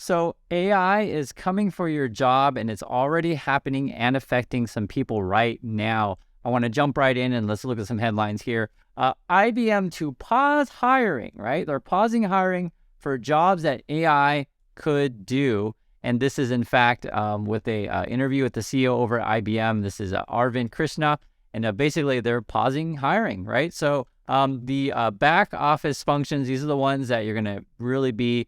So AI is coming for your job and it's already happening and affecting some people right now. I want to jump right in and let's look at some headlines here. IBM to pause hiring, right? They're pausing hiring for jobs that AI could do. And this is in fact with a interview with the CEO over at IBM. This is Arvind Krishna. And basically they're pausing hiring, right? So the back office functions, these are the ones that you're going to really be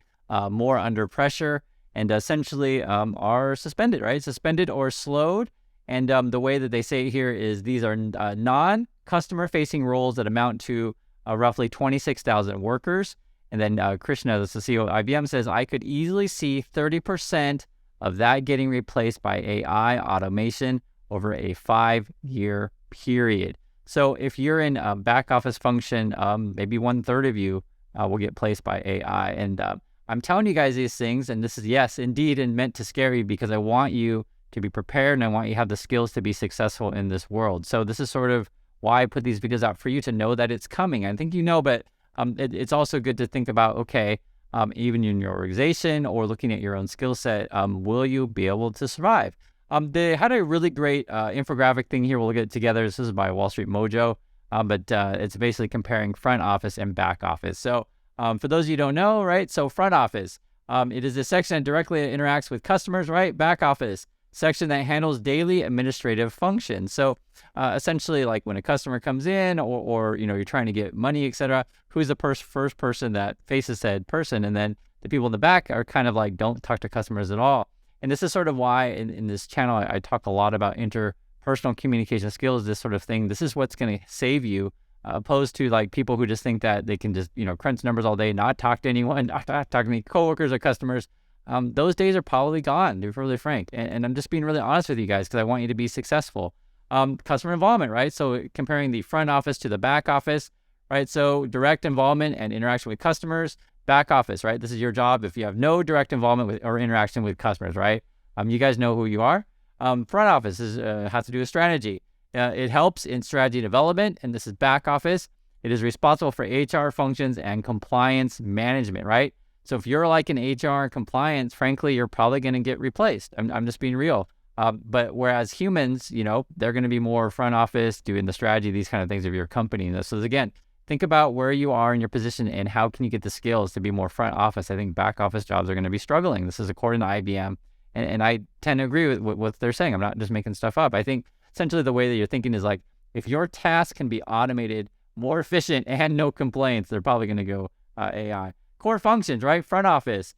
more under pressure and essentially are suspended, right? Suspended or slowed. And the way that they say it here is these are non-customer facing roles that amount to roughly 26,000 workers. And then Krishna, the CEO of IBM, says, I could easily see 30% of that getting replaced by AI automation over a 5-year period. So if you're in a back office function, maybe 1/3 of you will get placed by AI. And I'm telling you guys these things, and this is, yes, indeed, and meant to scare you because I want you to be prepared and I want you to have the skills to be successful in this world. So this is sort of why I put these videos out for you to know that it's coming. I think you know, but it's also good to think about, okay, even in your organization or looking at your own skill set, will you be able to survive? They had a really great infographic thing here. We'll get it together. This is by Wall Street Mojo, but it's basically comparing front office and back office. So for those of you who don't know, right? So front office, it is a section that directly interacts with customers, right? Back office, section that handles daily administrative functions. So essentially, like when a customer comes in, or you're trying to get money, etc., who's the first person that faces said person, and then the people in the back are kind of like don't talk to customers at all. And this is sort of why in this channel I talk a lot about interpersonal communication skills, this sort of thing. This is what's going to save you, opposed to like people who just think that they can just crunch numbers all day, not talk to anyone, not talk to any coworkers or customers. Those days are probably gone, to be really frank. And I'm just being really honest with you guys because I want you to be successful. Customer involvement, right? So comparing the front office to the back office, right? So direct involvement and interaction with customers. Back office, right? This is your job if you have no direct involvement with or interaction with customers, right? You guys know who you are. Front office has to do with strategy. It helps in strategy development, and this is back office. It is responsible for HR functions and compliance management, right? So if you're like in HR and compliance, frankly, you're probably going to get replaced. I'm just being real. But whereas humans, they're going to be more front office, doing the strategy, these kind of things of your company. So again, think about where you are in your position and how can you get the skills to be more front office. I think back office jobs are going to be struggling. This is according to IBM. And I tend to agree with what they're saying. I'm not just making stuff up. I think essentially the way that you're thinking is like, if your tasks can be automated, more efficient, and no complaints, they're probably going to go AI. Core functions, right? Front office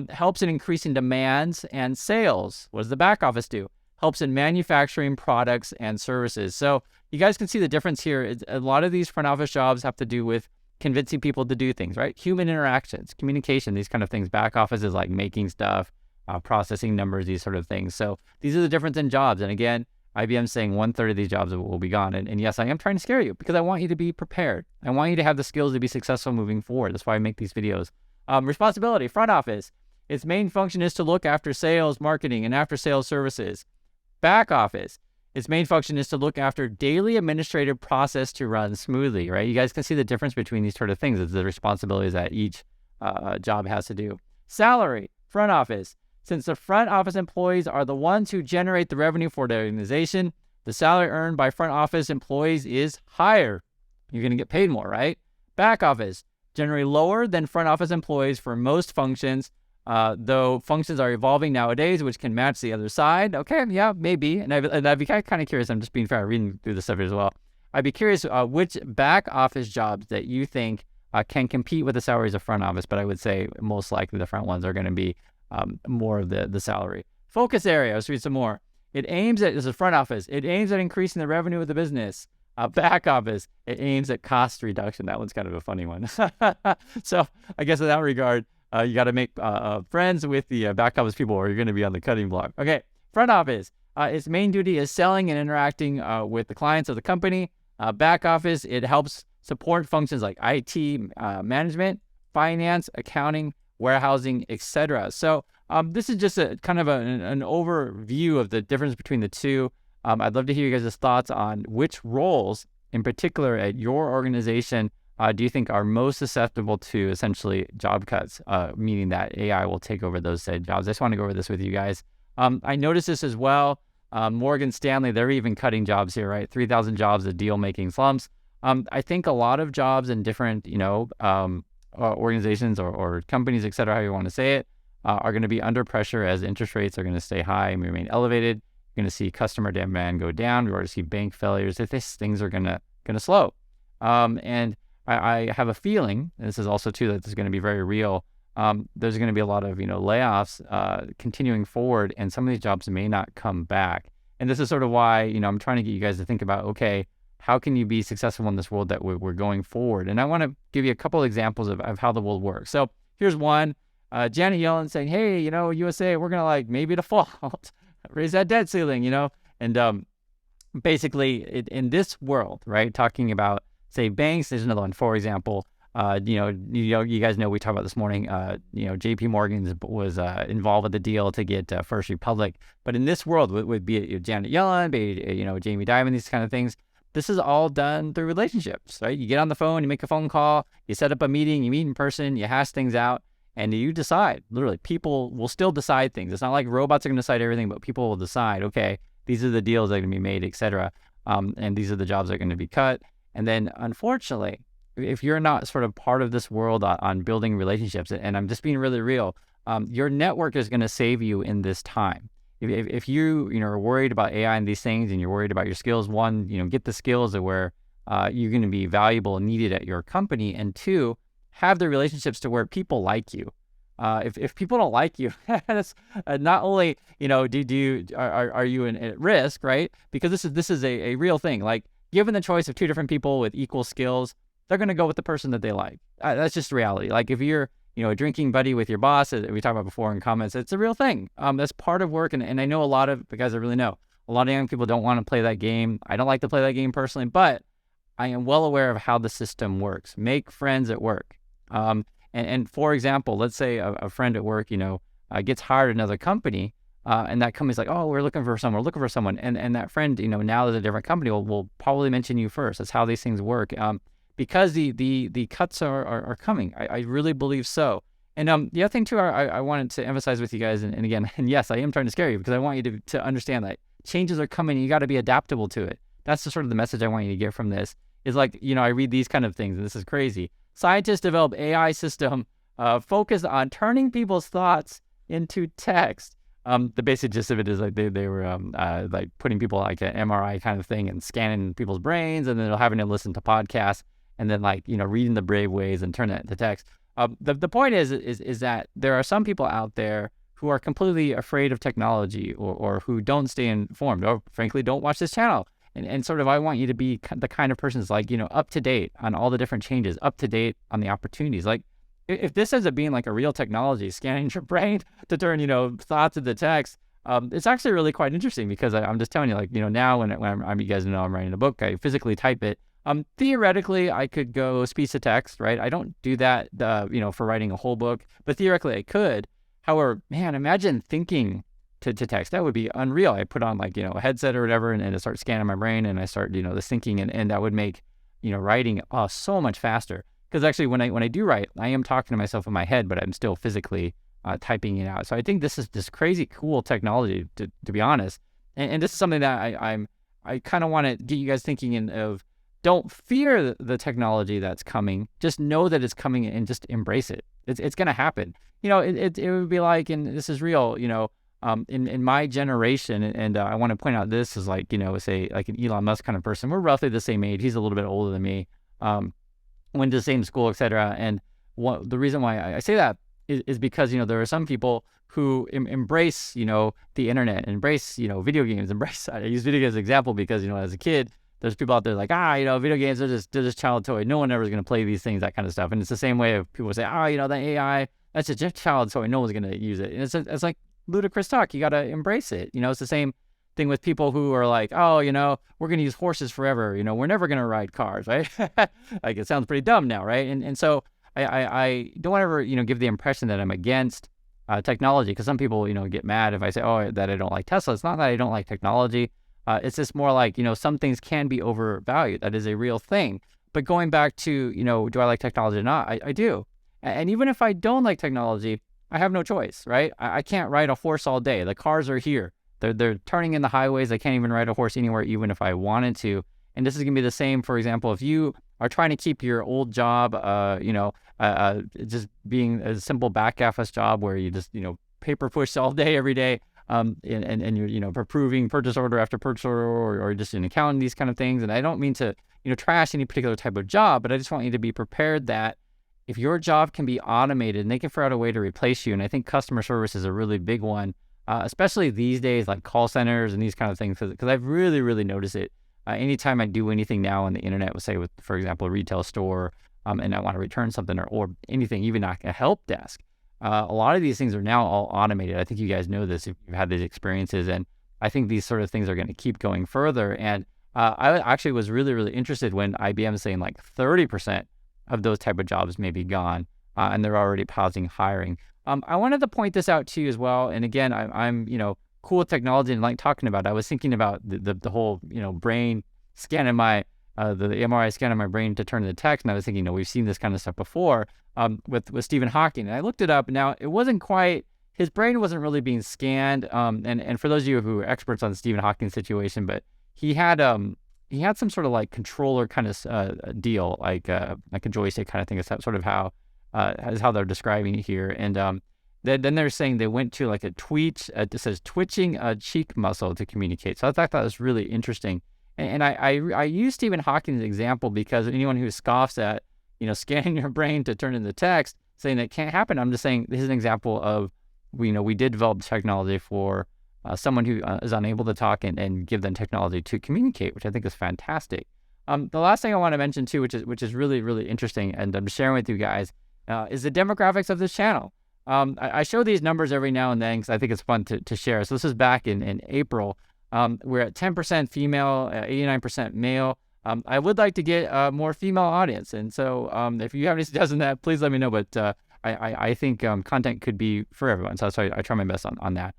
helps in increasing demands and sales. What does the back office do? Helps in manufacturing products and services. So you guys can see the difference here. A lot of these front office jobs have to do with convincing people to do things, right? Human interactions, communication, these kind of things. Back office is like making stuff, processing numbers, these sort of things. So these are the difference in jobs. And again, IBM's saying 1/3 of these jobs will be gone. And yes, I am trying to scare you because I want you to be prepared. I want you to have the skills to be successful moving forward. That's why I make these videos. Responsibility, front office. Its main function is to look after sales, marketing, and after sales services. Back office. Its main function is to look after daily administrative process to run smoothly, right? You guys can see the difference between these sort of things. It's the responsibilities that each job has to do. Salary, front office. Since the front office employees are the ones who generate the revenue for the organization, the salary earned by front office employees is higher. You're going to get paid more, right? Back office, generally lower than front office employees for most functions, though functions are evolving nowadays, which can match the other side. Okay, yeah, maybe. And I'd be kind of curious. I'm just being fair, reading through the stuff as well. I'd be curious which back office jobs that you think can compete with the salaries of front office, but I would say most likely the front ones are going to be more of the salary. Focus area, let's read some more. This is front office. It aims at increasing the revenue of the business. Back office, it aims at cost reduction. That one's kind of a funny one. So I guess in that regard, you got to make friends with the back office people or you're going to be on the cutting block. Okay, front office, its main duty is selling and interacting with the clients of the company. Back office, it helps support functions like IT, management, finance, accounting, warehousing, etc. So this is just a kind of an overview of the difference between the two. I'd love to hear you guys' thoughts on which roles in particular at your organization do you think are most susceptible to essentially job cuts, meaning that AI will take over those said jobs? I just want to go over this with you guys. I noticed this as well. Morgan Stanley, they're even cutting jobs here, right? 3,000 jobs of deal-making slumps. I think a lot of jobs in different, organizations or companies, et cetera, how you want to say it, are going to be under pressure as interest rates are going to stay high and remain elevated. You're going to see customer demand go down. We're going to see bank failures. Things are going to slow. And I have a feeling, and this is also too, that this is going to be very real. There's going to be a lot of layoffs continuing forward, and some of these jobs may not come back. And this is sort of why I'm trying to get you guys to think about, okay, how can you be successful in this world that we're going forward? And I want to give you a couple examples of how the world works. So here's one. Janet Yellen saying, hey, USA, we're going to maybe default, raise that debt ceiling, and basically in this world, right, talking about, say, banks, there's another one, for example, you guys know we talked about this morning, JP Morgan was involved with the deal to get First Republic. But in this world, would be Janet Yellen, Jamie Dimon, these kind of things. This is all done through relationships, right? You get on the phone, you make a phone call, you set up a meeting, you meet in person, you hash things out, and you decide. Literally, people will still decide things. It's not like robots are going to decide everything, but people will decide, okay, these are the deals that are going to be made, et cetera, and these are the jobs that are going to be cut. And then, unfortunately, if you're not sort of part of this world on building relationships, and I'm just being really real, your network is going to save you in this time. If you are worried about AI and these things, and you're worried about your skills, one, get the skills that where you're going to be valuable and needed at your company, and two, have the relationships to where people like you. If people don't like you, that's not only are you at risk, right? Because this is a real thing. Like, given the choice of two different people with equal skills, they're going to go with the person that they like. That's just reality. Like, if you're a drinking buddy with your boss, as we talked about before in comments, it's a real thing. That's part of work. And I know a lot of, because I really know, a lot of young people don't want to play that game. I don't like to play that game personally, but I am well aware of how the system works. Make friends at work. And for example, let's say a friend at work, gets hired at another company, and that company's like, oh, we're looking for someone. And that friend, now there's a different company, will probably mention you first. That's how these things work. Because the cuts are coming. I really believe so. And the other thing too, I wanted to emphasize with you guys, and again, and yes, I am trying to scare you because I want you to understand that changes are coming. You got to be adaptable to it. That's the sort of the message I want you to get from this. Is like, I read these kind of things, and this is crazy. Scientists develop AI system focused on turning people's thoughts into text. The basic gist of it is like they were like putting people like an MRI kind of thing and scanning people's brains, and then having them listen to podcasts, and then reading the brave ways and turn that into text. The point is that there are some people out there who are completely afraid of technology, or who don't stay informed, or frankly don't watch this channel. And sort of, I want you to be the kind of person that's up to date on all the different changes, up to date on the opportunities. Like, if this ends up being like a real technology, scanning your brain to turn, thoughts into text, it's actually really quite interesting, because I'm just telling you, now when you guys know I'm writing a book, I physically type it. Theoretically, I could go speech to text, right? I don't do that, for writing a whole book, but theoretically I could. However, man, imagine thinking to text. That would be unreal. I put on a headset or whatever, and I start scanning my brain, and I start, this thinking, and that would make, writing so much faster. Because actually when I do write, I am talking to myself in my head, but I'm still physically typing it out. So I think this is this crazy cool technology, to be honest. And this is something that I kind of want to get you guys thinking of. Don't fear the technology that's coming. Just know that it's coming, and just embrace it. It's going to happen. It would be like, and this is real, in my generation, and I want to point out, this is say like an Elon Musk kind of person. We're roughly the same age. He's a little bit older than me. Went to the same school, etc. And the reason why I say that is because, there are some people who embrace, the internet, embrace, video games, I use video games as an example because, as a kid, there's people out there like, video games, they're just child toy. No one ever is going to play these things, that kind of stuff. And it's the same way of people say, that AI, that's just child toy. No one's going to use it. And it's like ludicrous talk. You got to embrace it. It's the same thing with people who are like, we're going to use horses forever. We're never going to ride cars, right? Like, it sounds pretty dumb now, right? And so I don't ever, give the impression that I'm against technology, because some people, get mad if I say, that I don't like Tesla. It's not that I don't like technology. It's just more like, some things can be overvalued. That is a real thing. But going back to, do I like technology or not? I do. And even if I don't like technology, I have no choice, right? I can't ride a horse all day. The cars are here. They're turning in the highways. I can't even ride a horse anywhere, even if I wanted to. And this is going to be the same, for example, if you are trying to keep your old job, just being a simple back office job where you just, paper push all day, every day, and you're, approving purchase order after purchase order, or just in accounting, these kind of things. And I don't mean to, trash any particular type of job, but I just want you to be prepared that if your job can be automated and they can figure out a way to replace you, and I think customer service is a really big one, especially these days, like call centers and these kind of things, because I've really, really noticed it. Anytime I do anything now on the internet, let's say with, for example, a retail store, and I want to return something or anything, even like a help desk, a lot of these things are now all automated. I think you guys know this if you've had these experiences, and I think these sort of things are going to keep going further. And I actually was really, really interested when IBM is saying like 30% of those type of jobs may be gone, and they're already pausing hiring. I wanted to point this out to you as well. And again, I'm cool with technology and like talking about it. I was thinking about the whole, brain scanning the MRI scanning my brain to turn into text. And I was thinking, we've seen this kind of stuff before with Stephen Hawking. And I looked it up. Now, it wasn't quite, his brain wasn't really being scanned. And for those of you who are experts on Stephen Hawking's situation, but he had some sort of like controller kind of deal, like a joystick kind of thing. It's sort of how they're describing it here. And then they're saying they went to like a tweet. It says twitching a cheek muscle to communicate. So I thought that was really interesting. And I use Stephen Hawking's example because anyone who scoffs at scanning your brain to turn into text, saying that can't happen, I'm just saying this is an example of we did develop technology for someone who is unable to talk and give them technology to communicate, which I think is fantastic. The last thing I want to mention too, which is really, really interesting, and I'm sharing with you guys, is the demographics of this channel. I show these numbers every now and then because I think it's fun to share. So this is back in April. We're at 10% female, 89% male. I would like to get a more female audience. And so if you have any suggestions on that, please let me know. But I think content could be for everyone. So I try my best on that.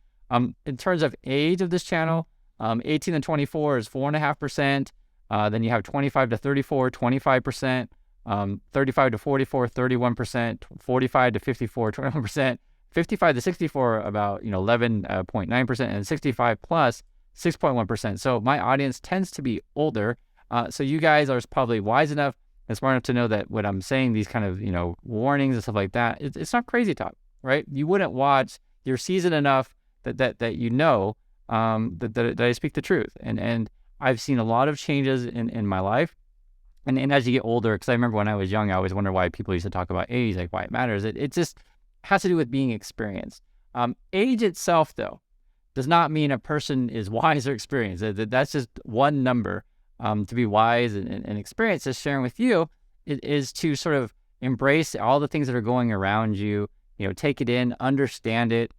In terms of age of this channel, 18 to 24 is 4.5%. Then you have 25 to 34, 25%. 35 to 44, 31%, 45 to 54, 21%, 55 to 64, about 11.9%, and 65 plus 6.1%. So my audience tends to be older. So you guys are probably wise enough and smart enough to know that when I'm saying these kind of warnings and stuff like that, it's not crazy talk, right? You wouldn't watch. You're seasoned enough that that I speak the truth, and I've seen a lot of changes in my life. And as you get older, because I remember when I was young, I always wondered why people used to talk about age, like why it matters. It just has to do with being experienced. Age itself, though, does not mean a person is wise or experienced. That's just one number. To be wise and experienced, as sharing with you, is to sort of embrace all the things that are going around you. Take it in, understand it.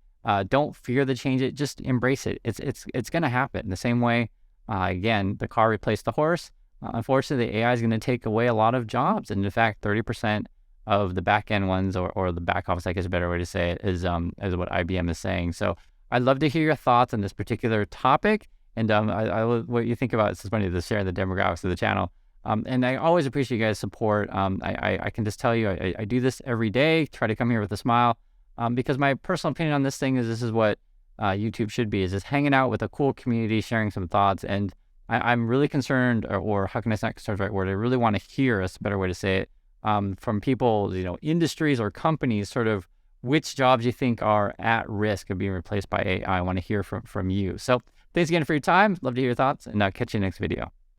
Don't fear the change. Just embrace it. It's going to happen. The same way, again, the car replaced the horse. Unfortunately, the AI is going to take away a lot of jobs. And in fact, 30% of the back end ones, or the back office, I guess is a better way to say it, is what IBM is saying. So I'd love to hear your thoughts on this particular topic. And what you think about it. It's funny to share the demographics of the channel. And I always appreciate you guys' support. I can just tell you, I do this every day, try to come here with a smile, because my personal opinion on this thing is this is what YouTube should be, is just hanging out with a cool community, sharing some thoughts. And I'm really concerned, or how can I say not concerned, the right word? I really want to hear, that's a better way to say it, from people, industries or companies, sort of which jobs you think are at risk of being replaced by AI. I want to hear from you. So thanks again for your time. Love to hear your thoughts, and I'll catch you next video.